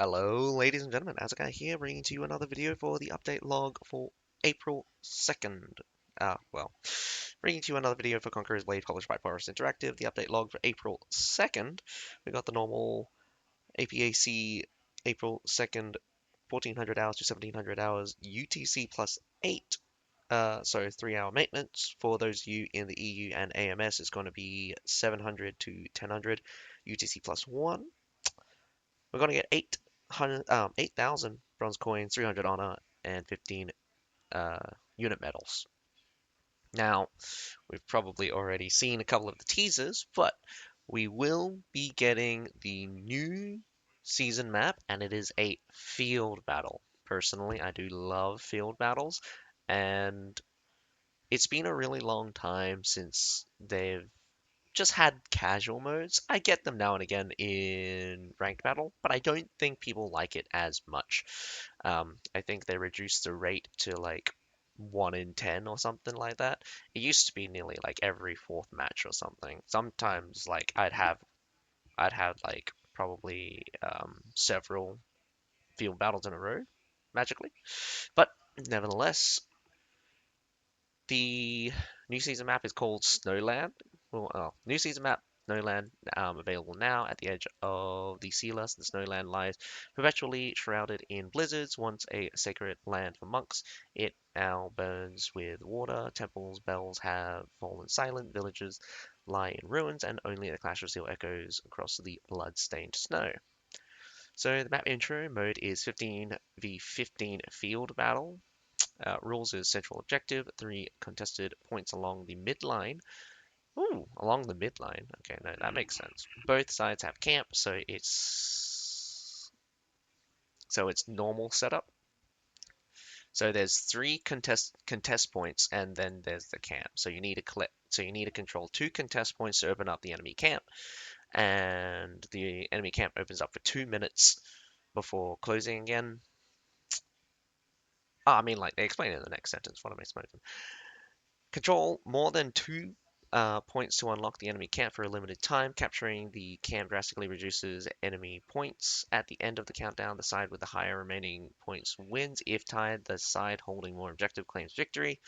Hello, ladies and gentlemen, Azakai here, bringing to you another video for the update log for April 2nd. Bringing to you another video for Conqueror's Blade, published by Forest Interactive, the update log for April 2nd. We got the normal APAC April 2nd, 1400 hours to 1700 hours, UTC plus 8, so 3-hour maintenance. For those of you in the EU and AMS, it's going to be 700 to 1000, UTC plus 1. We're going to get 8,000 bronze coins, 300 honor, and 15 uh, unit medals. Now, we've probably already seen a couple of the teasers, but we will be getting the new season map, and it is a field battle. Personally, I do love field battles, and it's been a really long time since they've just had casual modes. I get them now and again in ranked battle, but I don't think people like it as much. I think they reduced the rate to like 1 in 10 or something like that. It used to be nearly like every fourth match or something. Sometimes like I'd have like probably several field battles in a row magically. But nevertheless, the new season map is called Snowland. New season map, Snowland, available now at the edge of the Sealess. The Snowland lies perpetually shrouded in blizzards, once a sacred land for monks. It now burns with water. Temples, bells have fallen silent. Villages lie in ruins, and only the clash of steel echoes across the blood-stained snow. So the map intro mode is 15v15 field battle. Rules is central objective, 3 contested points along the midline. Ooh, along the midline. Okay, no, that makes sense. Both sides have camp, so it's normal setup. So there's 3 contest points, and then there's the camp. So you need to control 2 contest points to open up the enemy camp, and the enemy camp opens up for 2 minutes before closing again. I mean, like they explain it in the next sentence. What am I smoking? Control more than 2 points to unlock the enemy camp for a limited time. Capturing the camp drastically reduces enemy points. At the end of the countdown, the side with the higher remaining points wins. If tied, the side holding more objective claims victory.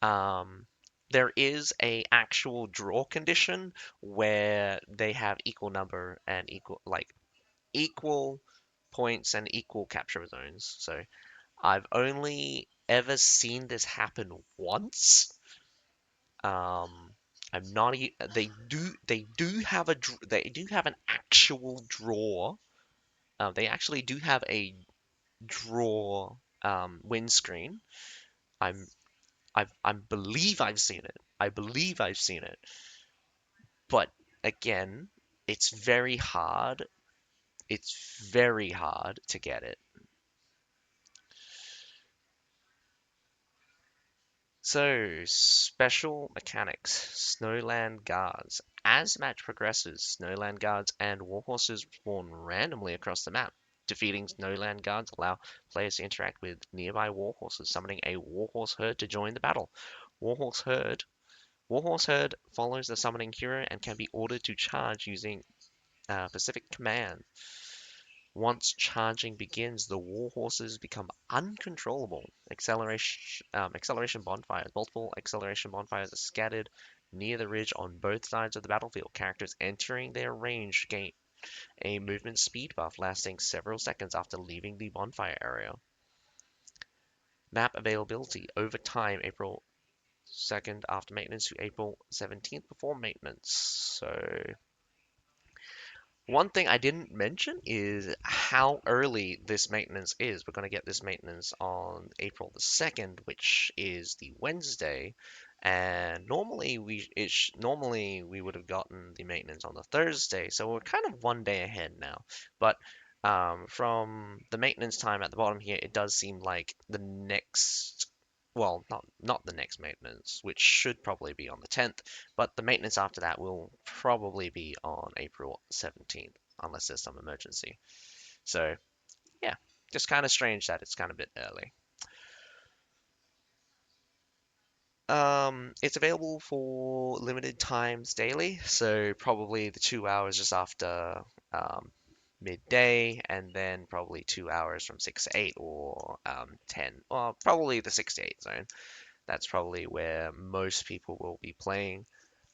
Um, there is a actual draw condition where they have equal number and equal points and equal capture zones. So I've only ever seen this happen once. I'm not. They do have an actual draw. They actually do have a draw win screen. I'm I believe I've seen it. I believe I've seen it. But again, it's very hard. It's very hard to get it. So, special mechanics, Snowland Guards. As match progresses, Snowland Guards and Warhorses spawn randomly across the map. Defeating Snowland Guards allow players to interact with nearby Warhorses, summoning a Warhorse herd to join the battle. Warhorse herd Warhorse herd follows the summoning hero and can be ordered to charge using specific command. Once charging begins, the war horses become uncontrollable. Acceleration bonfires. Multiple acceleration bonfires are scattered near the ridge on both sides of the battlefield. Characters entering their range gain a movement speed buff lasting several seconds after leaving the bonfire area. Map availability over time, April 2nd after maintenance to April 17th before maintenance. So one thing I didn't mention is how early this maintenance is. We're going to get this maintenance on April the 2nd, which is the Wednesday, and normally we would have gotten the maintenance on the Thursday, so we're kind of one day ahead now. But from the maintenance time at the bottom here, it does seem like the next, well, not the next maintenance, which should probably be on the 10th, but the maintenance after that will probably be on April 17th, unless there's some emergency. So, yeah, just kind of strange that it's kind of a bit early. It's available for limited times daily, so probably the 2 hours just after midday, and then probably 2 hours from 6 to 8 or 10, well, probably the 6 to 8 zone. That's probably where most people will be playing.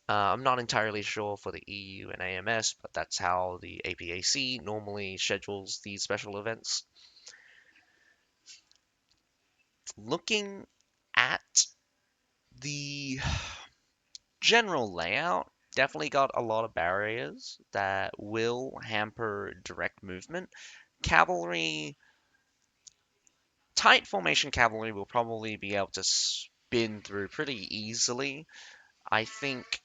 I'm not entirely sure for the EU and AMS, but that's how the APAC normally schedules these special events. Looking at the general layout, definitely got a lot of barriers that will hamper direct movement. Cavalry, tight formation cavalry will probably be able to spin through pretty easily. I think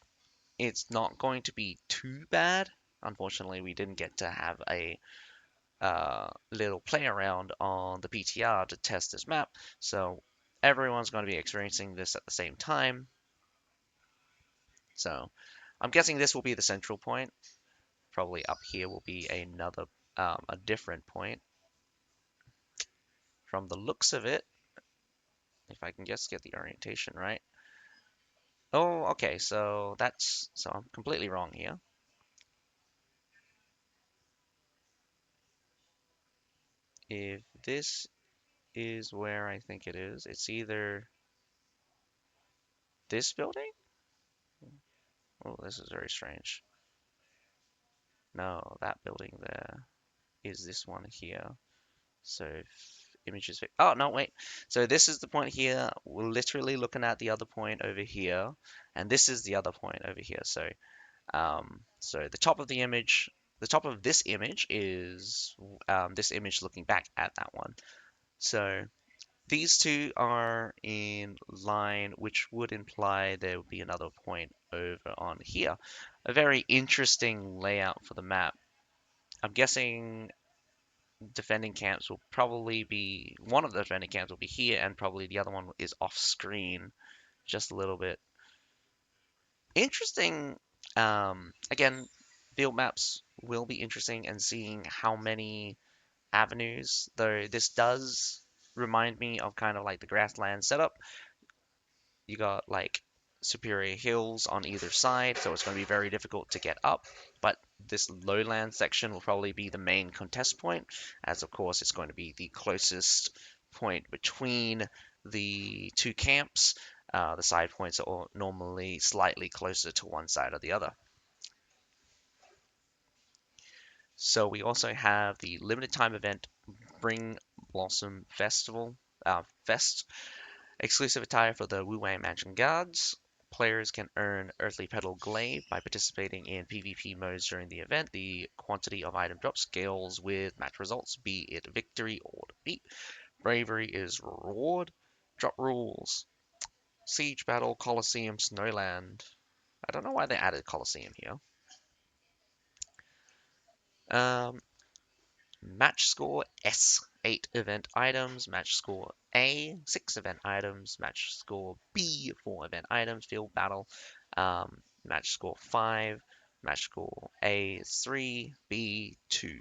it's not going to be too bad. Unfortunately, we didn't get to have a little play around on the PTR to test this map, so everyone's going to be experiencing this at the same time. So I'm guessing this will be the central point. Probably up here will be another, a different point. From the looks of it, if I can just get the orientation right. Oh, okay, so I'm completely wrong here. If this is where I think it is, it's either this building? Oh, this is very strange. No, that building there is this one here. So images. Oh no, wait. So this is the point here. We're literally looking at the other point over here, and this is the other point over here. So the top of the image, the top of this image is this image looking back at that one. So these two are in line, which would imply there would be another point over on here. A very interesting layout for the map. I'm guessing defending camps will probably be one of the defending camps will be here, and probably the other one is off screen just a little bit. Interesting. Again, field maps will be interesting, and seeing how many avenues, though this does remind me of kind of like the grassland setup. You got like superior hills on either side, so it's going to be very difficult to get up. But this lowland section will probably be the main contest point, as of course it's going to be the closest point between the two camps. The side points are normally slightly closer to one side or the other. So we also have the limited time event Bring Blossom Fest. Exclusive attire for the Wu Wei Mansion Guards. Players can earn Earthly Petal Glaive by participating in PvP modes during the event. The quantity of item drop scales with match results, be it victory or defeat. Bravery is reward. Drop rules. Siege Battle, Colosseum, Snowland. I don't know why they added Colosseum here. Um, Match score S, 8 event items. Match score A, 6 event items. Match score B, 4 event items. Field battle. Match score 5. Match score A is 3, B 2.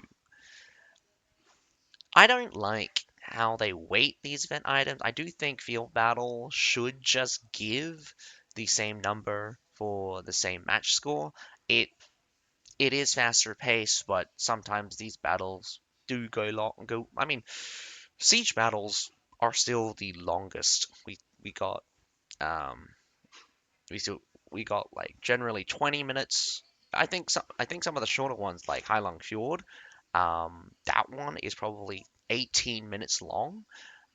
I don't like how they weight these event items. I do think field battle should just give the same number for the same match score. It it is faster paced, but sometimes these battles do go long. Go. I mean, siege battles are still the longest. We got um we still we got like generally 20 minutes. I think some of the shorter ones like Heilong Fjord, that one is probably 18 minutes long,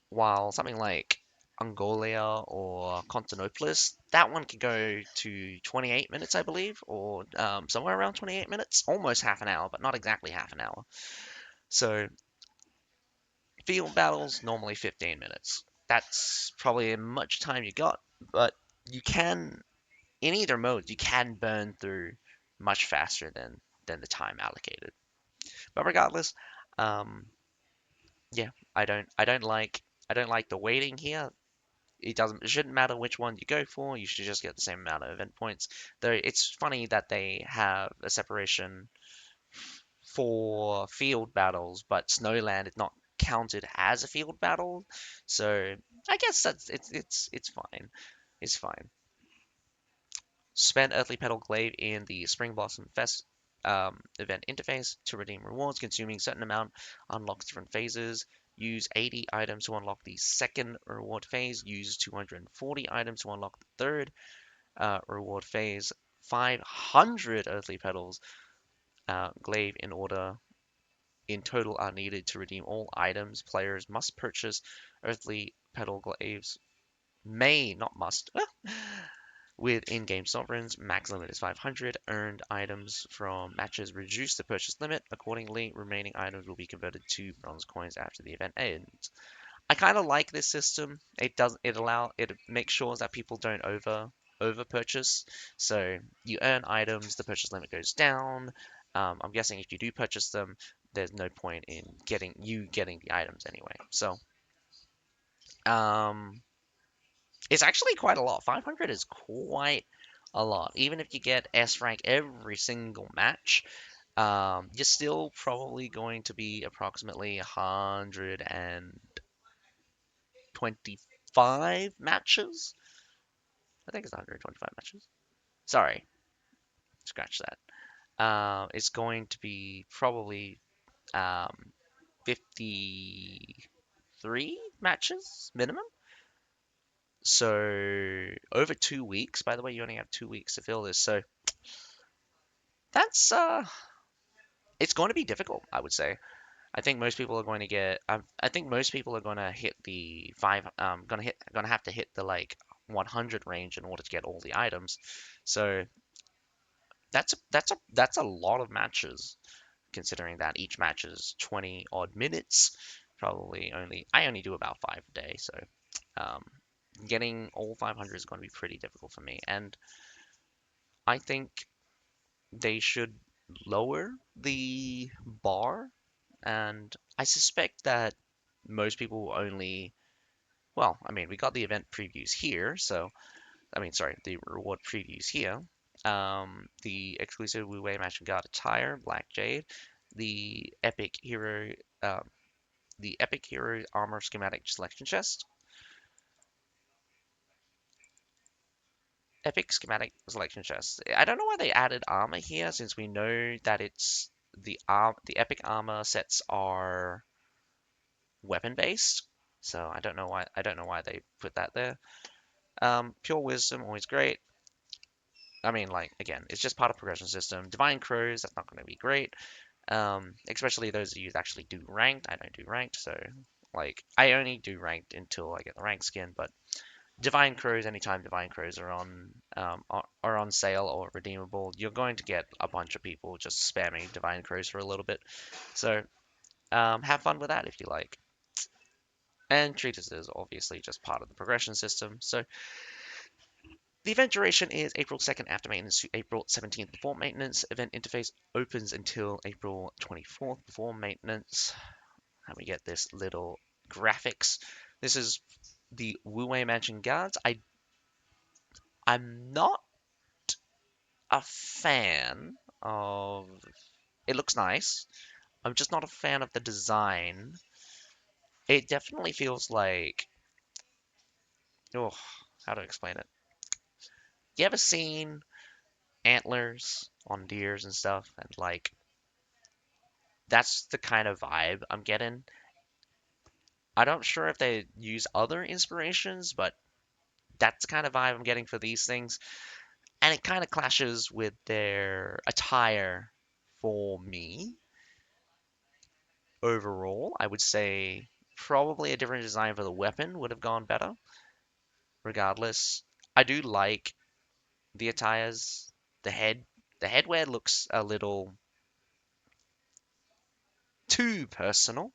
while something like Angolia or Constantinopolis, that one can go to 28 minutes, I believe, or somewhere around 28 minutes, almost half an hour, but not exactly half an hour. So field battles normally 15 minutes. That's probably as much time you got, but you can in either mode you can burn through much faster than the time allocated. But regardless, um, yeah, I don't like the waiting here. It shouldn't matter which one you go for. You should just get the same amount of event points. Though it's funny that they have a separation for field battles, but Snowland is not counted as a field battle. So I guess it's fine. It's fine. Spend Earthly Petal Glaive in the Spring Blossom Fest. event interface to redeem rewards. Consuming certain amount unlocks different phases. Use 80 items to unlock the second reward phase. Use 240 items to unlock the third reward phase. 500 earthly petals glaive in total are needed to redeem all items. Players must purchase earthly petal glaives. May, not must. With in-game sovereigns, max limit is 500. Earned items from matches reduce the purchase limit. Accordingly, remaining items will be converted to bronze coins after the event ends. I kind of like this system. It makes sure that people don't over purchase. So you earn items, the purchase limit goes down. I'm guessing if you do purchase them, there's no point in getting the items anyway. So um, it's actually quite a lot. 500 is quite a lot. Even if you get S rank every single match, you're still probably going to be approximately 125 matches. I think it's 125 matches. Sorry, scratch that. It's going to be probably 53 matches minimum. So over 2 weeks. By the way, you only have 2 weeks to fill this. So that's it's going to be difficult, I would say. I think most people are going to get. I think most people are going to hit the gonna have to hit the like 100 range in order to get all the items. So that's a lot of matches, considering that each match is 20 odd minutes. Probably I only do about 5 a day, so um, getting all 500 is going to be pretty difficult for me. And I think they should lower the bar, and I suspect that most people will only, well, I mean, we got the event previews here, so, I mean, sorry, the reward previews here. The exclusive Wu Wei Matching Guard attire, Black Jade, the epic hero, um, the epic hero armor schematic selection chest, epic schematic selection chest. I don't know why they added armor here, since we know that it's the epic armor sets are weapon based. So I don't know why they put that there. Pure wisdom, always great. I mean, like again, it's just part of progression system. Divine crows, that's not going to be great. Especially those of you that actually do ranked. I don't do ranked, so like I only do ranked until I get the rank skin. But divine crows, anytime divine crows are on sale or redeemable, you're going to get a bunch of people just spamming divine crows for a little bit. So have fun with that if you like. And treatises, obviously, just part of the progression system. So the event duration is April 2nd after maintenance to April 17th before maintenance. Event interface opens until April 24th before maintenance. And we get this little graphics. This is the Wu Wei Mansion Guards. I'm not a fan of. It looks nice. I'm just not a fan of the design. It definitely feels like. Oh, how to explain it? You ever seen antlers on deers and stuff? And like, that's the kind of vibe I'm getting. I'm not sure if they use other inspirations, but that's the kind of vibe I'm getting for these things. And it kind of clashes with their attire for me. Overall, I would say probably a different design for the weapon would have gone better. Regardless, I do like the attires. The head, the headwear looks a little too personal.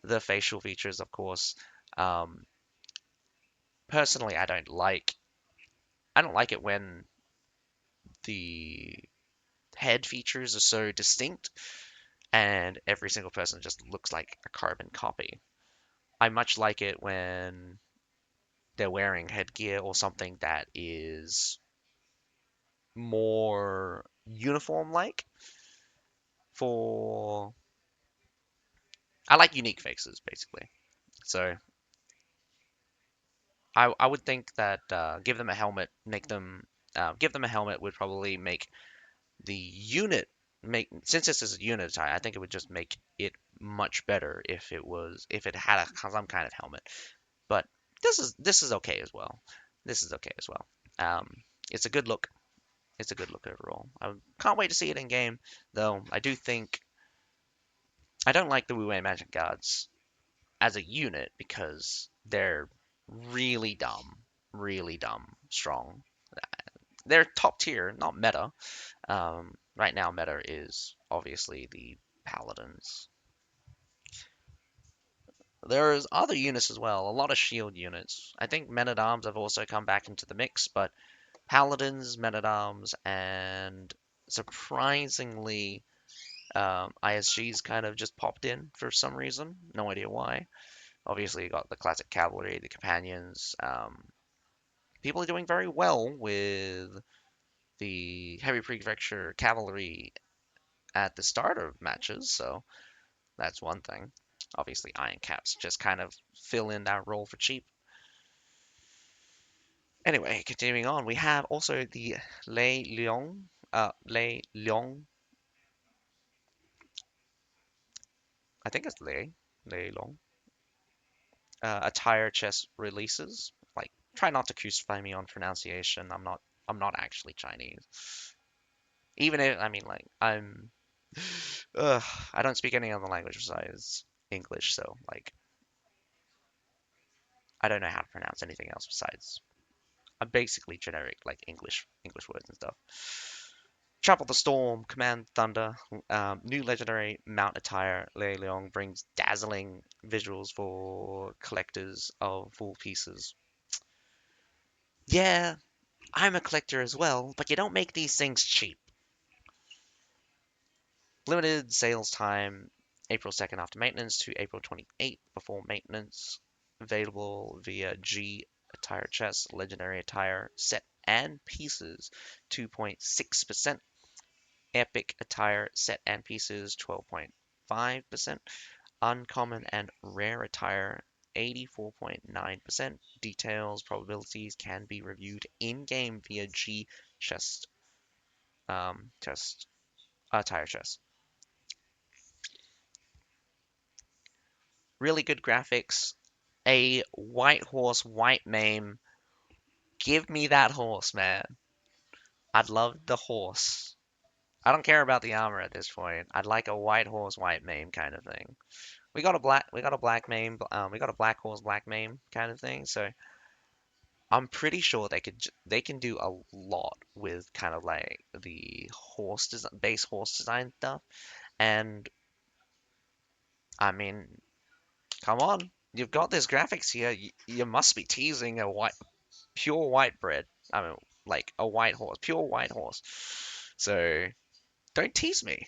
The facial features, of course. Um, Personally, I don't like it when the head features are so distinct and every single person just looks like a carbon copy. I much like it when they're wearing headgear or something that is more uniform like for I like unique faces basically. So I would think that give them a helmet, give them a helmet would probably make the unit make since this is a unit attire, I think it would just make it much better if it had some kind of helmet. But this is okay as well. This is okay as well. It's a good look. It's a good look overall. I can't wait to see it in game, though. I don't like the Wu Wei Magic Guards as a unit because they're really dumb strong. They're top tier, not meta. Right now, meta is obviously the paladins. There's other units as well, a lot of shield units. I think men at arms have also come back into the mix, but paladins, men at arms, and surprisingly, ISG's kind of just popped in for some reason. No idea why. Obviously, you got the classic cavalry, the companions. People are doing very well with the heavy prefecture cavalry at the start of matches, so that's one thing. Obviously, Iron Caps just kind of fill in that role for cheap. Anyway, continuing on, we have also the Lei Liong, I think it's Lei Long, attire chess releases. Like, try not to crucify me on pronunciation. I'm not actually Chinese. Even if, I mean, like, ugh, I don't speak any other language besides English, so, like, I don't know how to pronounce anything else besides basically generic, like, English words and stuff. Chapel the Storm, Command Thunder, new legendary mount attire. Lei Leong brings dazzling visuals for collectors of full pieces. Yeah, I'm a collector as well, but you don't make these things cheap. Limited sales time April 2nd after maintenance to April 28th before maintenance. Available via G attire chest, legendary attire set and pieces 2.6%. Epic attire set and pieces 12.5%. Uncommon and rare attire 84.9%. Details, probabilities can be reviewed in game via G chest chest attire chest. Really good graphics. A white horse, white mane. Give me that horse, man. I'd love the horse. I don't care about the armor at this point. I'd like a white horse, white mane kind of thing. We got a black mane, we got a black horse, black mane kind of thing. So I'm pretty sure they can do a lot with kind of like the base horse design stuff. And I mean, come on, you've got this graphics here. You must be teasing a pure white bread. I mean, like a white horse, pure white horse. So don't tease me.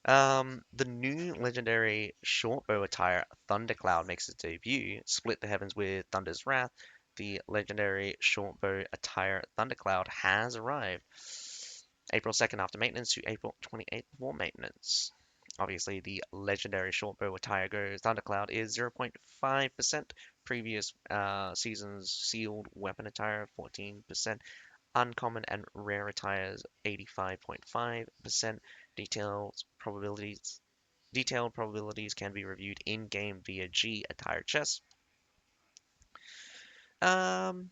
The new legendary shortbow attire, Thundercloud, makes its debut. Split the heavens with Thunder's Wrath. The legendary shortbow attire, Thundercloud, has arrived. April 2nd after maintenance to April 28th before maintenance. Obviously, the legendary shortbow attire goes Thundercloud is 0.5%. Previous season's sealed weapon attire 14%. Uncommon and rare attires 85.5%. Detailed probabilities can be reviewed in-game via G attire chess. Um,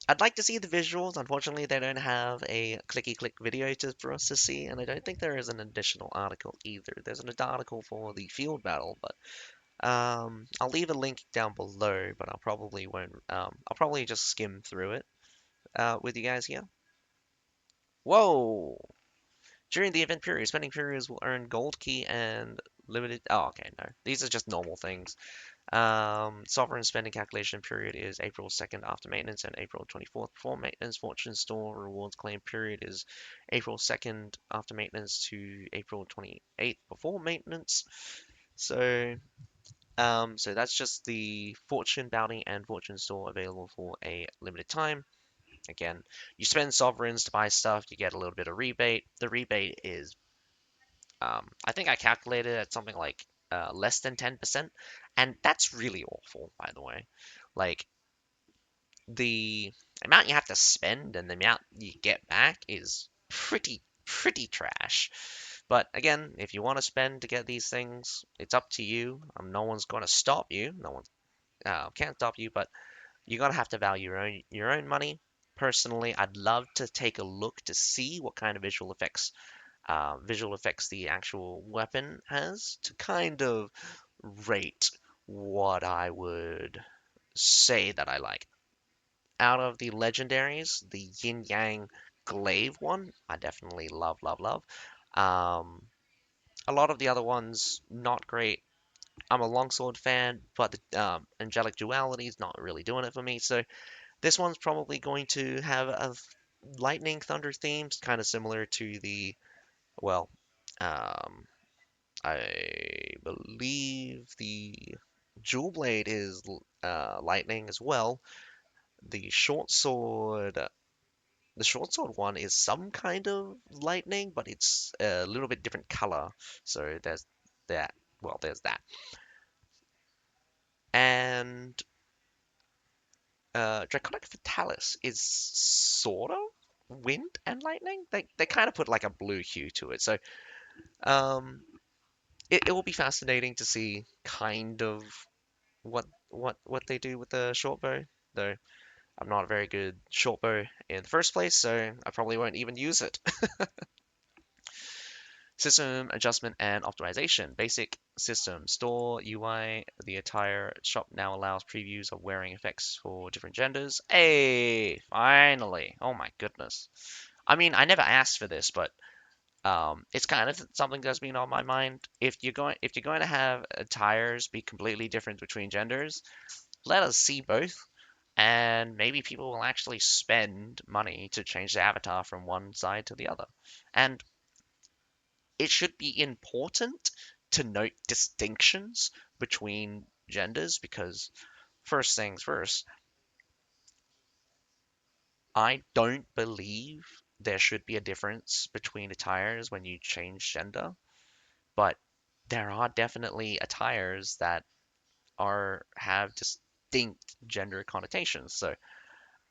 I'd like to see the visuals. Unfortunately, they don't have a clicky click video for us to see, and I don't think there is an additional article either. There's an article for the field battle, but I'll leave a link down below, but I'll probably won't. I'll probably just skim through it with you guys here. Whoa! During the event period, spending periods will earn gold key and limited. Oh, okay, no. These are just normal things. Sovereign spending calculation period is April 2nd after maintenance and April 24th before maintenance. Fortune store rewards claim period is April 2nd after maintenance to April 28th before maintenance. So, so that's just the fortune bounty and fortune store available for a limited time. Again, you spend sovereigns to buy stuff, you get a little bit of rebate. The rebate is, I think I calculated at something like less than 10%, and that's really awful, by the way. Like, the amount you have to spend and the amount you get back is pretty trash. But again, if you want to spend to get these things, it's up to you. No one's going to stop you. No one can't stop you, but you're gonna have to value your own money. Personally, I'd love to take a look to see what kind of visual effects the actual weapon has to kind of rate what I would say that I like. Out of the legendaries, the Yin Yang Glaive one, I definitely love. Um, a lot of the other ones, not great. I'm a longsword fan, but the angelic duality is not really doing it for me. So this one's probably going to have a lightning thunder themes, kind of similar to the, well, um, I believe the Jewel Blade is lightning as well. The short sword, the short sword one is some kind of lightning, but it's a little bit different color. So there's that. Well, there's that. And Draconic Fatalis is sort of wind and lightning. They kind of put like a blue hue to it. So um, it will be fascinating to see kind of what they do with the short bow. Though I'm not a very good short bow in the first place, so I probably won't even use it. System adjustment and optimization. Basic system store UI. The entire shop now allows previews of wearing effects for different genders. Hey, finally! Oh my goodness. I mean, I never asked for this, but it's kind of something that's been on my mind. If you're going to have attires be completely different between genders, let us see both, and maybe people will actually spend money to change the avatar from one side to the other. And it should be important to note distinctions between genders because first things first, I don't believe there should be a difference between attires when you change gender, but there are definitely attires that are have distinct gender connotations. So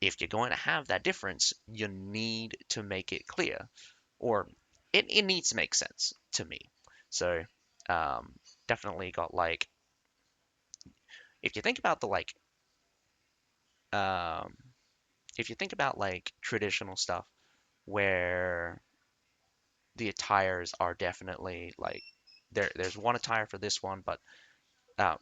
if you're going to have that difference, you need to make it clear, or it needs to make sense to me. So um, definitely got like if you think about the um, if you think about like traditional stuff where the attires are definitely like there's one attire for this one, but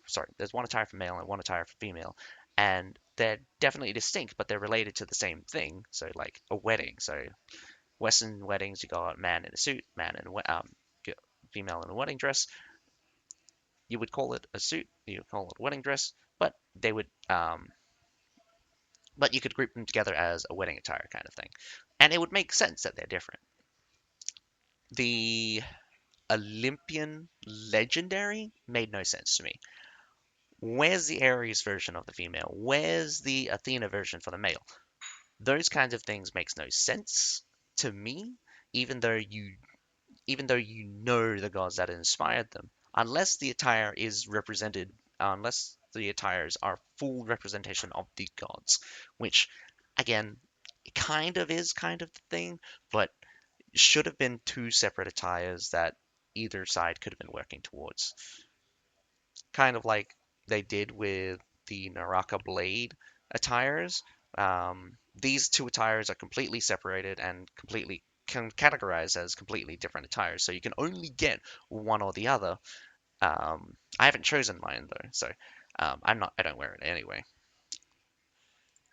sorry, there's one attire for male and one attire for female, and they're definitely distinct, but they're related to the same thing. So like a wedding. So Western weddings, you got man in a suit, female in a wedding dress. You would call it a suit, you would call it a wedding dress, but they would but you could group them together as a wedding attire kind of thing, and it would make sense that they're different. The Olympian legendary made no sense to me. Where's the Ares version of the female? Where's the Athena version for the male? Those kinds of things makes no sense to me, even though you know the gods that inspired them, unless the attire is represented, unless the attires are full representation of the gods, which again, it kind of is kind of the thing, but should have been two separate attires that either side could have been working towards. Kind of like they did with the Naraka Blade attires. These two attires are completely separated and completely can categorize as completely different attires, so you can only get one or the other. I haven't chosen mine though, so I don't wear it anyway.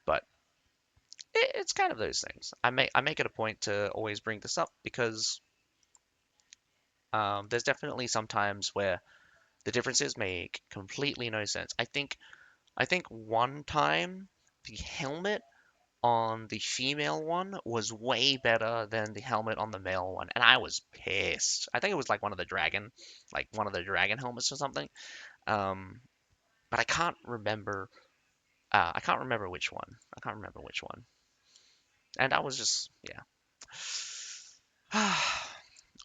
But it's kind of those things. I make it a point to always bring this up because there's definitely some times where the differences make completely no sense. I think one time the helmet on the female one was way better than the helmet on the male one, and I was pissed. I think it was like one of the dragon helmets or something. Um, but I can't remember. I can't remember which one. I can't remember which one. And I was just, yeah.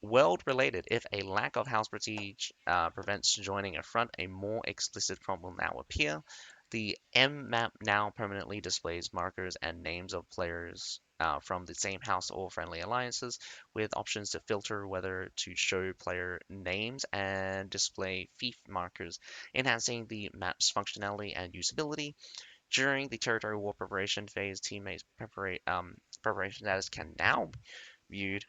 World related. If a lack of house prestige prevents joining a front, a more explicit problem will now appear. The M map now permanently displays markers and names of players from the same house or friendly alliances, with options to filter whether to show player names and display fief markers, enhancing the map's functionality and usability. During the territory war preparation phase, teammates' preparation status can now be viewed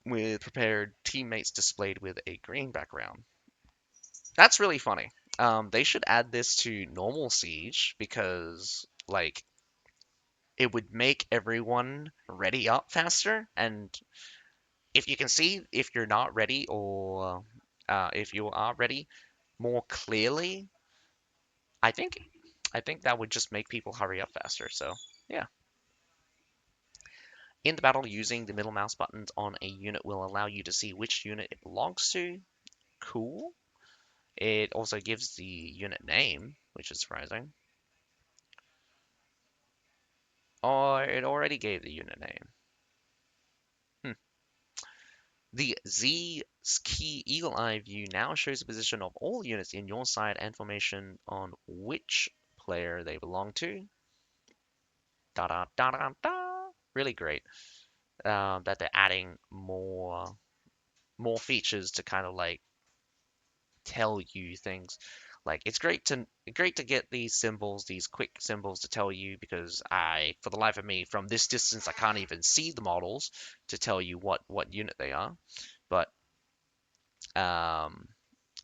with prepared teammates displayed with a green background. That's really funny. They should add this to normal Siege because, like, it would make everyone ready up faster. And if you can see if you're not ready or if you are ready more clearly, I think I think that would just make people hurry up faster. So yeah. In the battle, using the middle mouse buttons on a unit will allow you to see which unit it belongs to. Cool. It also gives the unit name, which is surprising. Or it already gave the unit name. Hmm. The Z key eagle eye view now shows the position of all units in your side and formation on which player they belong to. Da da da da da. Really great that they're adding more features to kind of like tell you things. Like it's great to get these symbols, these quick symbols to tell you because for the life of me, from this distance, I can't even see the models to tell you what unit they are. But um,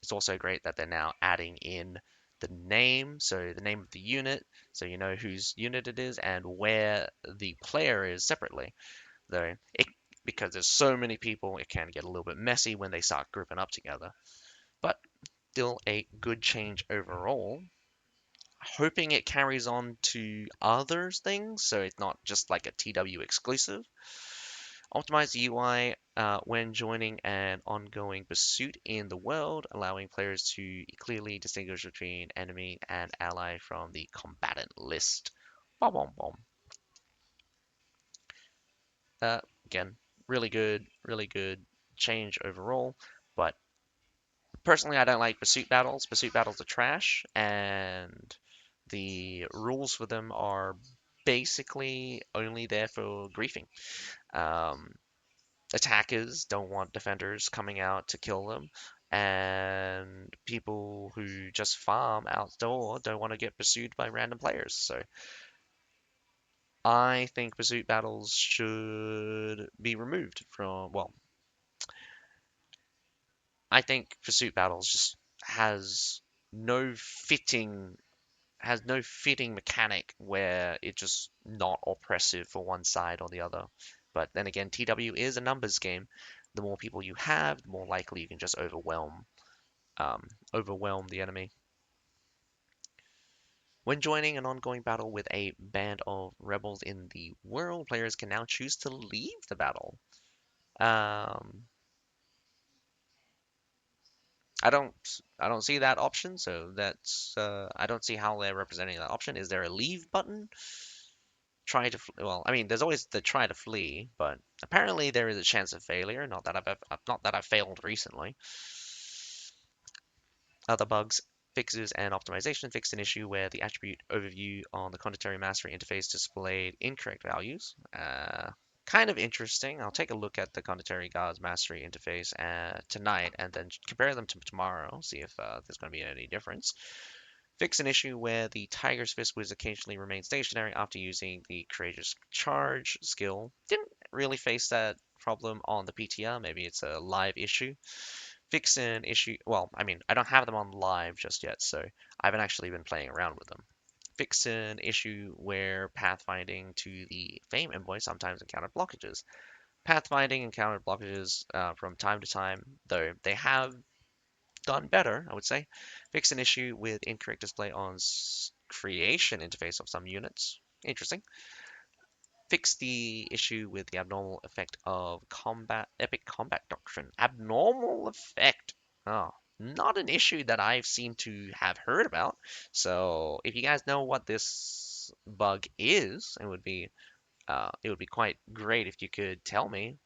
it's also great that they're now adding in the name, so the name of the unit, so you know whose unit it is and where the player is separately. Though it because there's so many people, it can get a little bit messy when they start grouping up together. But still a good change overall. Hoping it carries on to other things, so it's not just like a TW exclusive. Optimize the UI when joining an ongoing pursuit in the world, allowing players to clearly distinguish between enemy and ally from the combatant list. Bom, bom, bom. Again, really good change overall, but personally, I don't like pursuit battles. Pursuit battles are trash, and the rules for them are basically only there for griefing. Um, Attackers don't want defenders coming out to kill them, and people who just farm outdoor don't want to get pursued by random players. So I think pursuit battles should be removed from. Well, I think pursuit battles just has no fitting has no fitting mechanic where it's just not oppressive for one side or the other. But then again, TW is a numbers game. The more people you have, the more likely you can just overwhelm the enemy. When joining an ongoing battle with a band of rebels in the world, players can now choose to leave the battle. Um, I don't I don't see that option, so that's I don't see how they're representing that option. Is there a leave button? Try to well, I mean, there's always the try to flee, but apparently there is a chance of failure. Not that I've failed recently. Other bugs, fixes, and optimization fixed an issue where the attribute overview on the Conqueror mastery interface displayed incorrect values. Kind of interesting. I'll take a look at the Conqueror Guard's mastery interface tonight and then compare them to tomorrow, see if there's going to be any difference. Fix an issue where the Tiger's Fist would occasionally remain stationary after using the Courageous Charge skill. Didn't really face that problem on the PTR. Maybe it's a live issue. Fix an issue. Well, I mean, I don't have them on live just yet, so I haven't actually been playing around with them. Fix an issue where pathfinding to the Fame Envoy sometimes encountered blockages. Pathfinding encountered blockages from time to time, though they have done better, I would say. Fix an issue with incorrect display on creation interface of some units. Interesting. Fix the issue with the abnormal effect of epic combat doctrine. Abnormal effect. Oh, not an issue that I've seemed to have heard about. So if you guys know what this bug is, it would be quite great if you could tell me.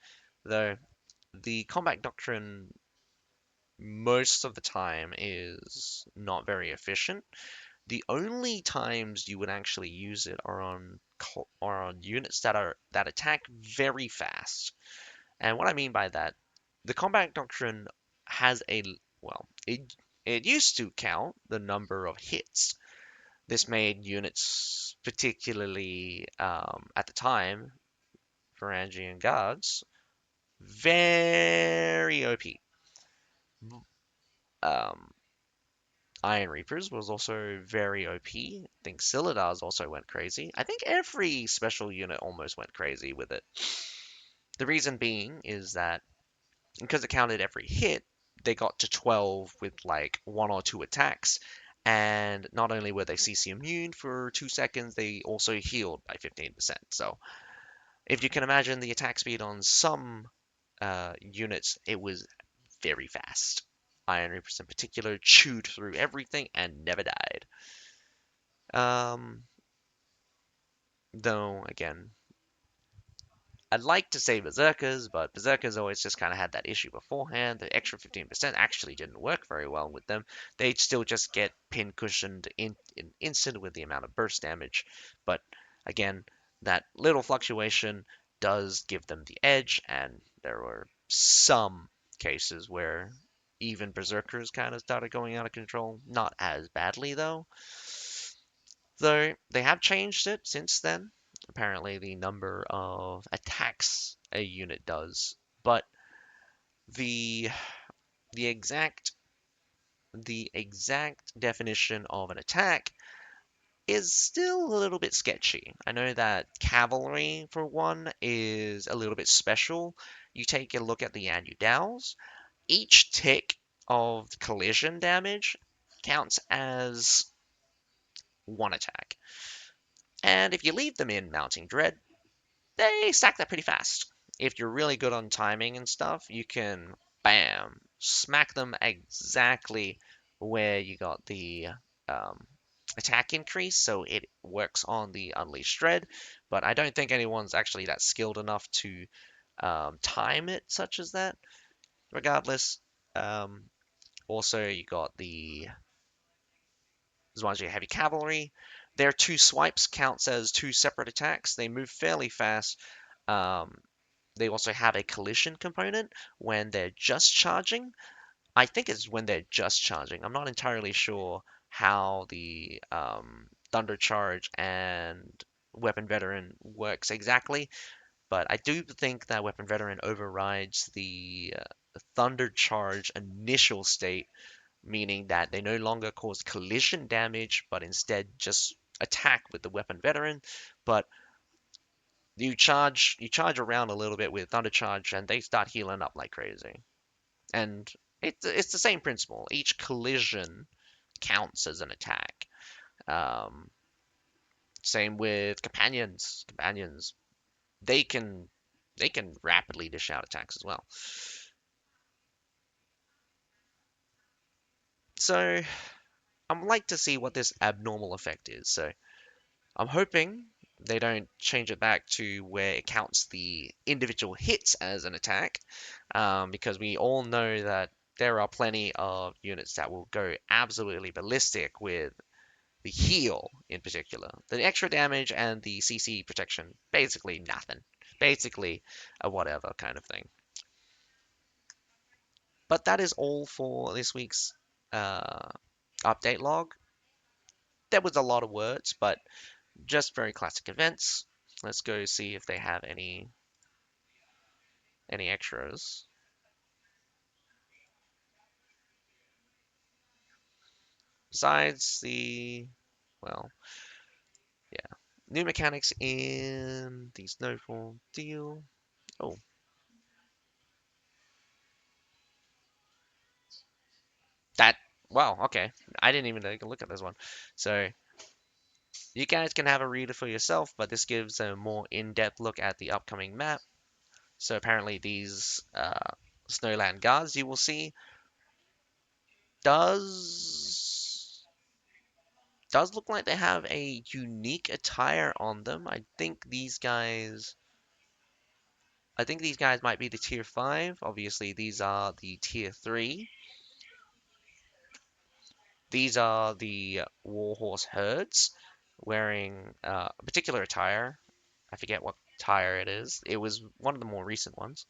Though the combat doctrine most of the time is not very efficient. The only times you would actually use it are on units that attack very fast. And what I mean by that, the combat doctrine has a well, it used to count the number of hits. This made units, particularly at the time, Varangian guards, very OP. Um, Iron Reapers was also very OP. I think Silidars also went crazy. I think every special unit almost went crazy with it. The reason being is that because it counted every hit, they got to 12 with like one or two attacks. And not only were they CC immune for 2 seconds, they also healed by 15%. So if you can imagine the attack speed on some units, it was very fast. Iron Reapers in particular chewed through everything and never died. Um, though, again, I'd like to say Berserkers, but Berserkers always just kind of had that issue beforehand. The extra 15% actually didn't work very well with them. They'd still just get pin cushioned in instant with the amount of burst damage. But again, that little fluctuation does give them the edge, and there were some cases where even Berserkers kind of started going out of control. Not as badly, though. Though they have changed it since then. Apparently, the number of attacks a unit does, but the the exact the exact definition of an attack is still a little bit sketchy. I know that cavalry, for one, is a little bit special. You take a look at the Anudals. Each tick of collision damage counts as one attack. And if you leave them in Mounting Dread, they stack that pretty fast. If you're really good on timing and stuff, you can bam smack them exactly where you got the um, attack increase, so it works on the Unleashed Dread. But I don't think anyone's actually that skilled enough to time it such as that. Regardless, um, also you got the as long as you heavy cavalry. Their two swipes counts as two separate attacks. They move fairly fast. Um, They also have a collision component when they're just charging. I think it's when they're just charging. I'm not entirely sure how the Thunder Charge and Weapon Veteran works exactly, but I do think that Weapon Veteran overrides the Thunder Charge initial state, meaning that they no longer cause collision damage, but instead just attack with the Weapon Veteran. But you charge around a little bit with Thunder Charge, and they start healing up like crazy. And it's the same principle. Each collision counts as an attack. Um, Same with companions. Companions they can they can rapidly dish out attacks as well. So I'm like to see what this abnormal effect is. So I'm hoping they don't change it back to where it counts the individual hits as an attack, because we all know that there are plenty of units that will go absolutely ballistic with the heal in particular. The extra damage and the CC protection, basically nothing. Basically a whatever kind of thing. But that is all for this week's uh, update log. There was a lot of words, but just very classic events. Let's go see if they have any extras. Besides the, well, yeah, new mechanics in the Snowfall deal. Oh, that, wow, okay. I didn't even take a look at this one. So you guys can have a reader for yourself, but this gives a more in-depth look at the upcoming map. So apparently these Snowland guards you will see does does look like they have a unique attire on them. I think these guys might be the tier 5. Obviously, these are the tier 3. These are the warhorse herds wearing a particular attire. I forget what attire it is. It was one of the more recent ones.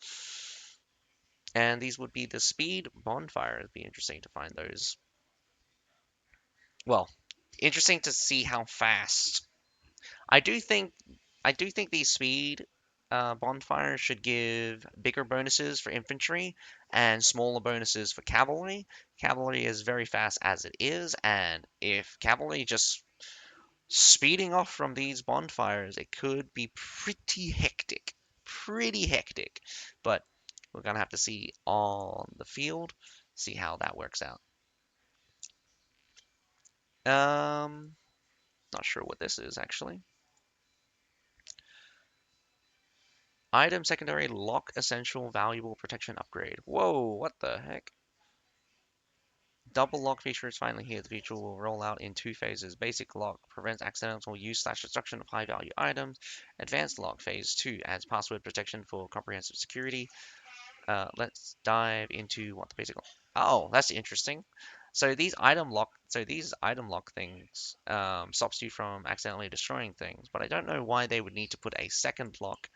And these would be the speed bonfire. It'd be interesting to find those. Well, interesting to see how fast. I do think I do think these speed bonfires should give bigger bonuses for infantry and smaller bonuses for cavalry. Cavalry is very fast as it is, and if cavalry just speeding off from these bonfires, it could be pretty hectic. Pretty hectic. But we're gonna have to see on the field, see how that works out. Um, Not sure what this is actually. Item secondary lock essential valuable protection upgrade. Whoa, what the heck? Double lock feature is finally here. The feature will roll out in two phases. Basic lock prevents accidental use/destruction of high value items. Advanced lock phase 2 adds password protection for comprehensive security. Let's dive into what the basic. Oh, that's interesting. So these item lock things stops you from accidentally destroying things, but I don't know why they would need to put a second lock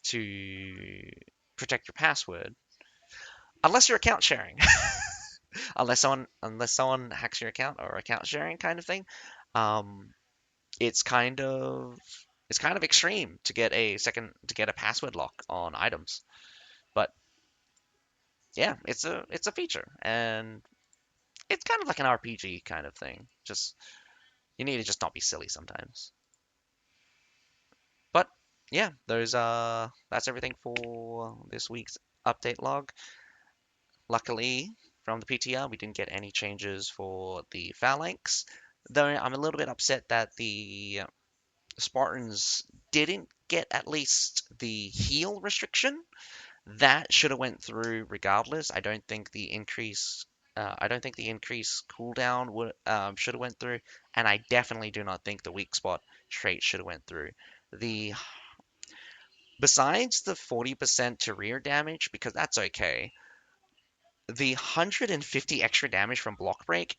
to protect your password, unless you're account sharing, unless someone hacks your account or account sharing kind of thing. Um, it's kind of it's kind of extreme to get a password lock on items, but yeah, it's a feature, and it's kind of like an RPG kind of thing. Just you need to just not be silly sometimes. But yeah, those that's everything for this week's update log. Luckily, from the PTR, we didn't get any changes for the phalanx. Though I'm a little bit upset that the Spartans didn't get at least the heal restriction. That should have went through regardless. I don't think the increase cooldown would should have went through, and I definitely do not think the weak spot trait should have went through. The Besides the 40% to rear damage, because that's okay, the 150 extra damage from block break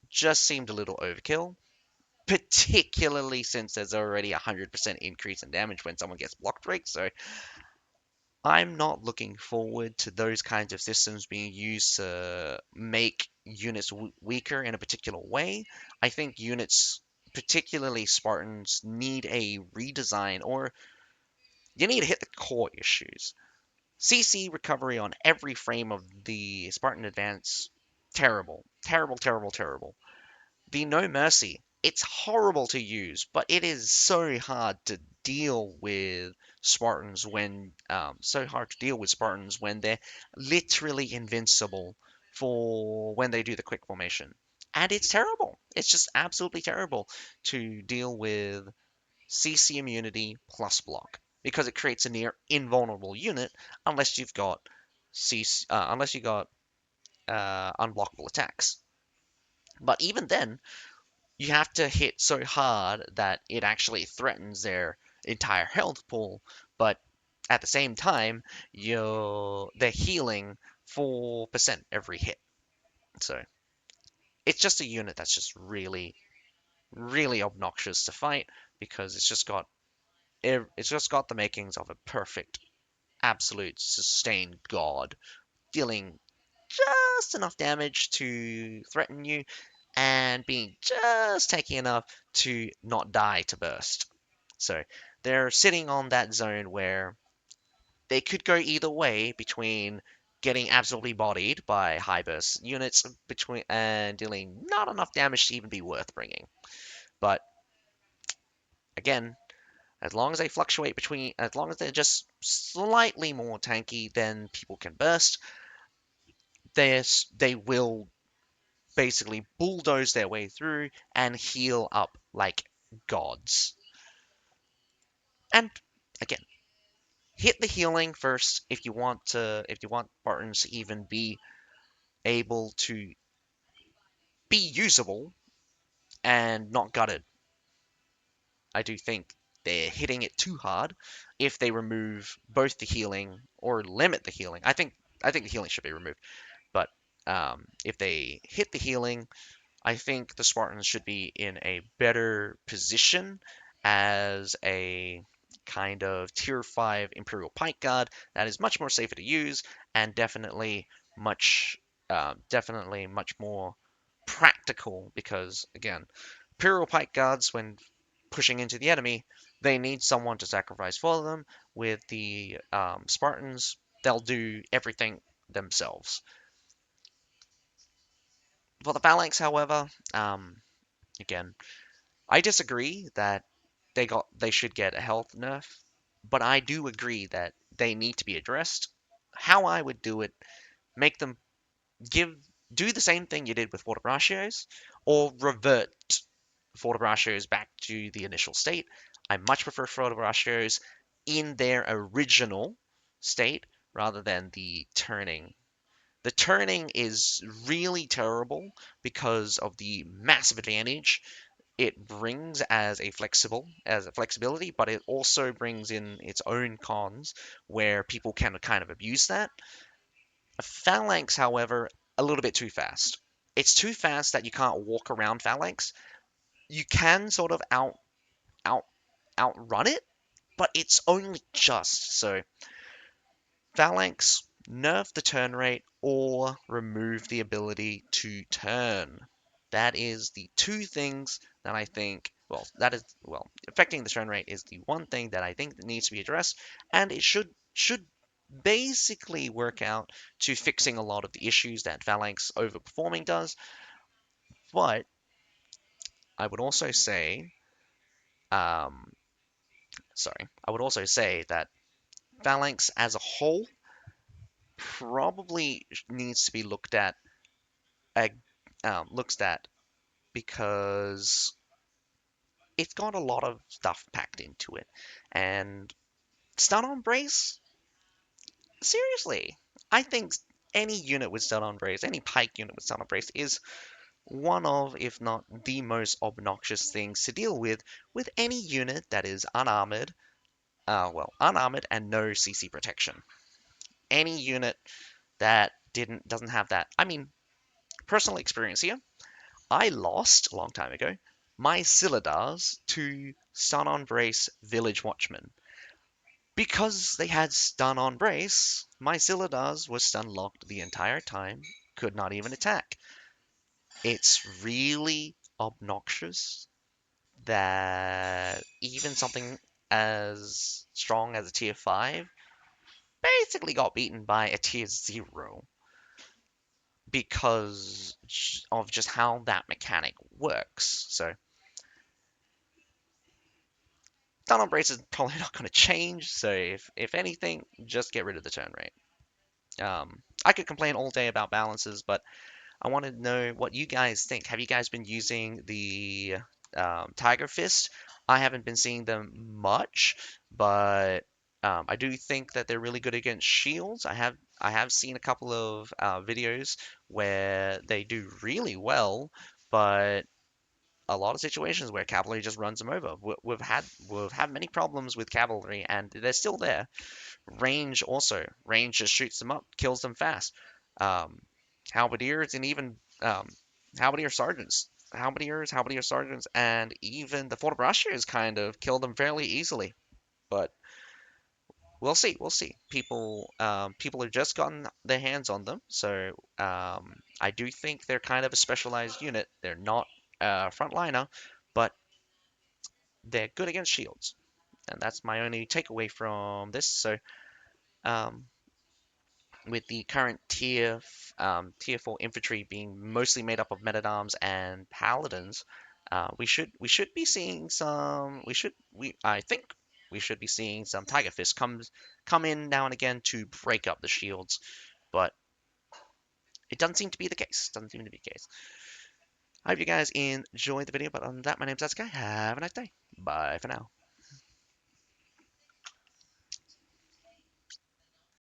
just seemed a little overkill, particularly since there's already a 100% increase in damage when someone gets block break. So I'm not looking forward to those kinds of systems being used to make units weaker in a particular way. I think units, particularly Spartans, need a redesign, or you need to hit the core issues. CC recovery on every frame of the Spartan Advance, terrible. Terrible, terrible, terrible. The No Mercy, it's horrible to use, but it is so hard to deal with Spartans when they're literally invincible for when they do the quick formation. And it's terrible. It's just absolutely terrible to deal with CC immunity plus block because it creates a near invulnerable unit unless you've got unblockable attacks. But even then, you have to hit so hard that it actually threatens their entire health pool. But at the same time, they're healing 4% every hit. So it's just a unit that's just really, really obnoxious to fight because it's just got the makings of a perfect, absolute sustained god, dealing just enough damage to threaten you and being just taking enough to not die to burst. So they're sitting on that zone where they could go either way between getting absolutely bodied by high burst units between and dealing not enough damage to even be worth bringing. But again, as long as they're just slightly more tanky than people can burst, they will basically bulldoze their way through and heal up like gods. And again, hit the healing first if you want Spartans to even be able to be usable and not gutted. I do think they're hitting it too hard if they remove both the healing or limit the healing. I think the healing should be removed, but if they hit the healing I think the Spartans should be in a better position as a kind of tier 5 Imperial Pike Guard that is much more safer to use and much definitely much more practical because again, Imperial Pike Guards when pushing into the enemy, they need someone to sacrifice for them. With the Spartans, they'll do everything themselves. For the Phalanx, however, again, I disagree that they should get a health nerf, but I do agree that they need to be addressed. How I would do it, make them give do the same thing you did with Fortebraccios, or revert Fortebraccios back to the initial state. I much prefer Fortebraccios in their original state rather than the turning. The turning is really terrible because of the massive advantage it brings as a flexibility, but it also brings in its own cons where people can kind of abuse that. A phalanx, however, a little bit too fast. It's too fast that you can't walk around phalanx. You can sort of out outrun it, but it's only just. So phalanx, nerf the turn rate or remove the ability to turn. That is the two things that I think, affecting the turn rate is the one thing that I think that needs to be addressed, and it should basically work out to fixing a lot of the issues that Phalanx overperforming does. But I would also say, um, I would also say that Phalanx as a whole probably needs to be uh, looked at because it's got a lot of stuff packed into it. And stun on brace, seriously, I think any unit with stun on brace, any pike unit with stun on brace is one of, if not the most obnoxious things to deal with any unit that is unarmored, unarmored and no CC protection. Any unit that doesn't have that. I mean, personal experience here. I lost a long time ago my Silidars to Stun on Brace Village Watchmen. Because they had Stun on Brace, my Silidars was stun locked the entire time, could not even attack. It's really obnoxious that even something as strong as a tier 5 basically got beaten by a tier 0 because of just how that mechanic works. So Tunnel Brace is probably not going to change, so if anything, just get rid of the turn rate. I could complain all day about balances, but I wanted to know what you guys think. Have you guys been using the Tiger Fist? I haven't been seeing them much, but I do think that they're really good against shields. I have seen a couple of videos where they do really well, but a lot of situations where cavalry just runs them over. We've had many problems with cavalry, and they're still there. Range just shoots them up, kills them fast. Um, Halberdiers and even halberdier sergeants, halberdier sergeants, and even the Fortebraccios kind of kill them fairly easily. But we'll see. People have just gotten their hands on them, so I do think they're kind of a specialized unit. They're not a frontliner, but they're good against shields, and that's my only takeaway from this. So, um, with the current tier 4 infantry being mostly made up of men at arms and paladins, we should be seeing some. I think we should be seeing some Tiger Fist come in now and again to break up the shields, but it doesn't seem to be the case. Doesn't seem to be the case. I hope you guys enjoyed the video, but other than that, my name's Sasuke. Have a nice day. Bye for now.